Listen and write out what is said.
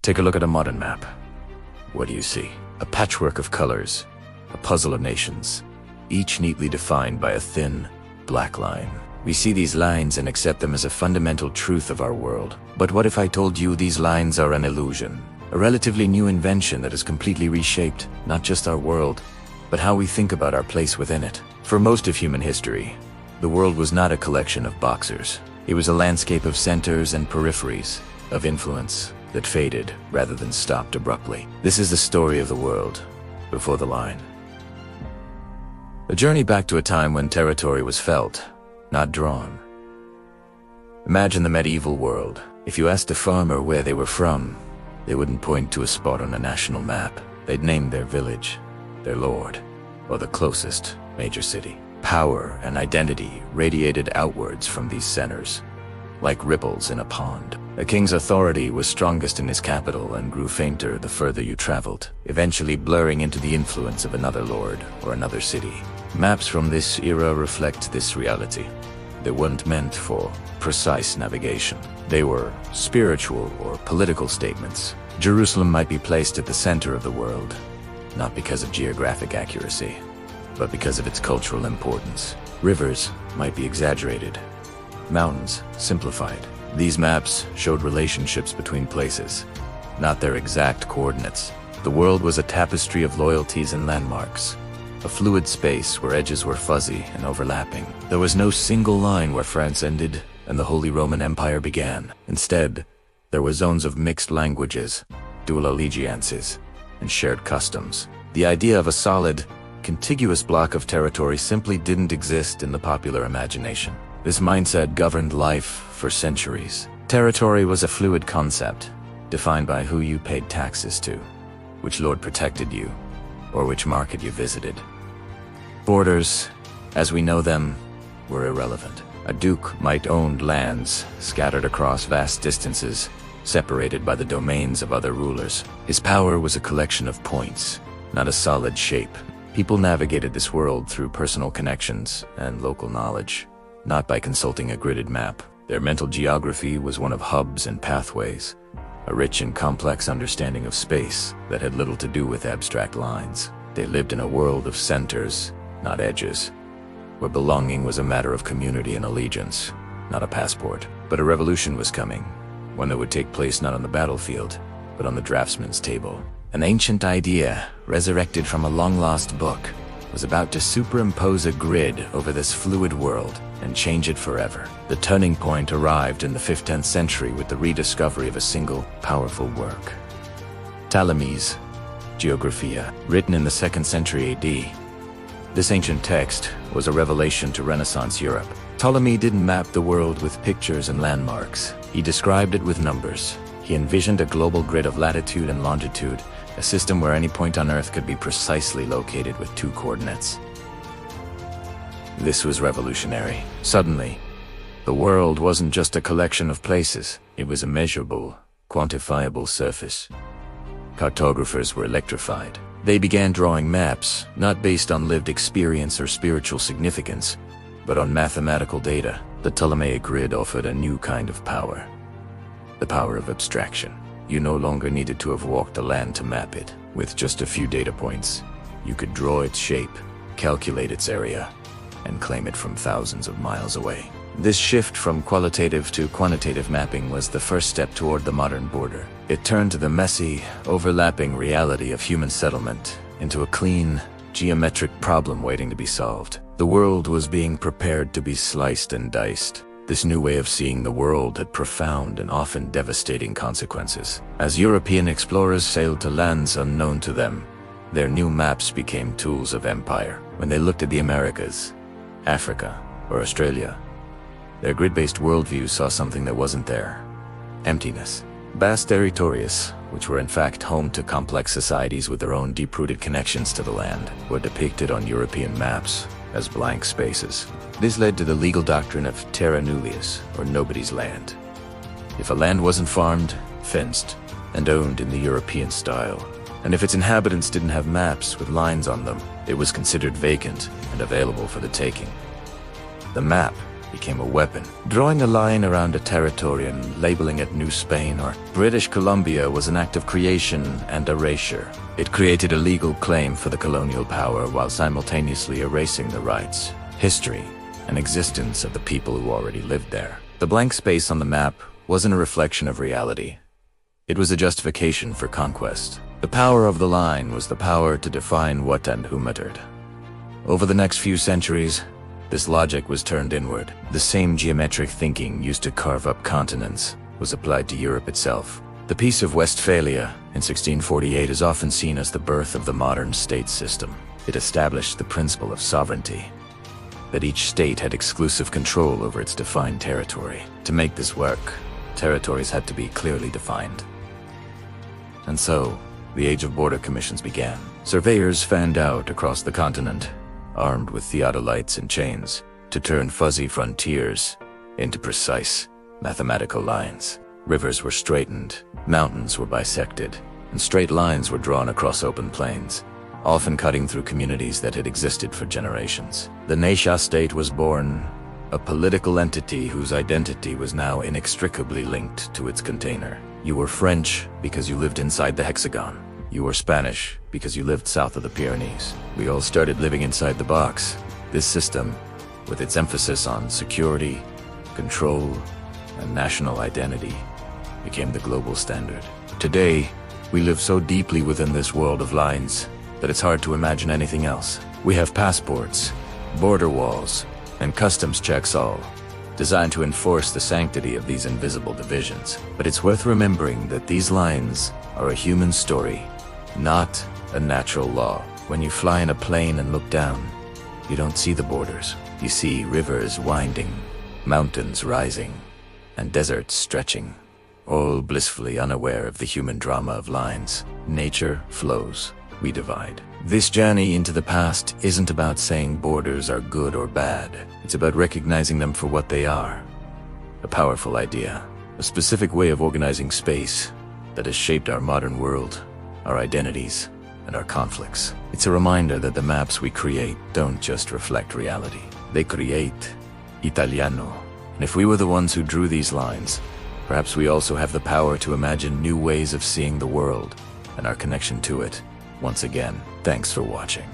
Take a look at a modern map. What do you see? A patchwork of colors, a puzzle of nations, each neatly defined by a thin, black line. We see these lines and accept them as a fundamental truth of our world. But what if I told you these lines are an illusion? A relatively new invention that has completely reshaped not just our world, but how we think about our place within it. For most of human history, the world was not a collection of boxers. It was a landscape of centers and peripheries, of influence that faded rather than stopped abruptly. This is the story of the world before the line. A journey back to a time when territory was felt, not drawn. Imagine the medieval world. If you asked a farmer where they were from, they wouldn't point to a spot on a national map. They'd name their village, their lord, or the closest major city. Power and identity radiated outwards from these centers, like ripples in a pond. A king's authority was strongest in his capital and grew fainter the further you traveled, eventually blurring into the influence of another lord or another city. Maps from this era reflect this reality. They weren't meant for precise navigation. They were spiritual or political statements. Jerusalem might be placed at the center of the world, not because of geographic accuracy, but because of its cultural importance. Rivers might be exaggerated, mountains simplified. These maps showed relationships between places, not their exact coordinates. The world was a tapestry of loyalties and landmarks, a fluid space where edges were fuzzy and overlapping. There was no single line where France ended and the Holy Roman Empire began. Instead, there were zones of mixed languages, dual allegiances, and shared customs. The idea of a solid, contiguous block of territory simply didn't exist in the popular imagination. This mindset governed life for centuries. Territory was a fluid concept, defined by who you paid taxes to, which lord protected you, or which market you visited. Borders, as we know them, were irrelevant. A duke might own lands scattered across vast distances, separated by the domains of other rulers. His power was a collection of points, not a solid shape. People navigated this world through personal connections and local knowledge, not by consulting a gridded map. Their mental geography was one of hubs and pathways, a rich and complex understanding of space that had little to do with abstract lines. They lived in a world of centers, not edges, where belonging was a matter of community and allegiance, not a passport. But a revolution was coming, one that would take place not on the battlefield, but on the draftsman's table. An ancient idea, resurrected from a long-lost book, was about to superimpose a grid over this fluid world and change it forever. The turning point arrived in the 15th century with the rediscovery of a single, powerful work. Ptolemy's Geographia, written in the 2nd century AD. This ancient text was a revelation to Renaissance Europe. Ptolemy didn't map the world with pictures and landmarks. He described it with numbers. He envisioned a global grid of latitude and longitude, a system where any point on Earth could be precisely located with 2 coordinates. This was revolutionary. Suddenly, the world wasn't just a collection of places. It was a measurable, quantifiable surface. Cartographers were electrified. They began drawing maps, not based on lived experience or spiritual significance, but on mathematical data. The Ptolemaic grid offered a new kind of power. The power of abstraction. You no longer needed to have walked the land to map it. With just a few data points, you could draw its shape, calculate its area, and claim it from thousands of miles away. This shift from qualitative to quantitative mapping was the first step toward the modern border. It turned the messy, overlapping reality of human settlement into a clean, geometric problem waiting to be solved. The world was being prepared to be sliced and diced. This new way of seeing the world had profound and often devastating consequences. As European explorers sailed to lands unknown to them, their new maps became tools of empire. When they looked at the Americas, Africa, or Australia, their grid-based worldview saw something that wasn't there: emptiness. Vast territories, which were in fact home to complex societies with their own deep-rooted connections to the land, were depicted on European maps as blank spaces. This led to the legal doctrine of terra nullius, or nobody's land. If a land wasn't farmed, fenced, and owned in the European style, and if its inhabitants didn't have maps with lines on them, it was considered vacant and available for the taking. The map became a weapon. Drawing a line around a territory and labeling it New Spain or British Columbia was an act of creation and erasure. It created a legal claim for the colonial power while simultaneously erasing the rights, history, and existence of the people who already lived there. The blank space on the map wasn't a reflection of reality. It was a justification for conquest. The power of the line was the power to define what and who mattered. Over the next few centuries, this logic was turned inward. The same geometric thinking used to carve up continents was applied to Europe itself. The Peace of Westphalia in 1648 is often seen as the birth of the modern state system. It established the principle of sovereignty, that each state had exclusive control over its defined territory. To make this work, territories had to be clearly defined. And so, the age of border commissions began. Surveyors fanned out across the continent, armed with theodolites and chains, to turn fuzzy frontiers into precise mathematical lines. Rivers were straightened, mountains were bisected, and straight lines were drawn across open plains, often cutting through communities that had existed for generations. The nation state was born, a political entity whose identity was now inextricably linked to its container. You were French because you lived inside the hexagon. You were Spanish because you lived south of the Pyrenees. We all started living inside the box. This system, with its emphasis on security, control, and national identity, became the global standard. Today, we live so deeply within this world of lines that it's hard to imagine anything else. We have passports, border walls, and customs checks, all designed to enforce the sanctity of these invisible divisions. But it's worth remembering that these lines are a human story, not a natural law. When you fly in a plane and look down, you don't see the borders. You see rivers winding, mountains rising, and deserts stretching, all blissfully unaware of the human drama of lines. Nature flows, we divide. This journey into the past isn't about saying borders are good or bad. It's about recognizing them for what they are. A powerful idea, a specific way of organizing space that has shaped our modern world, our identities, and our conflicts. It's a reminder that the maps we create don't just reflect reality. They create Italiano. And if we were the ones who drew these lines, perhaps we also have the power to imagine new ways of seeing the world and our connection to it. Once again, thanks for watching.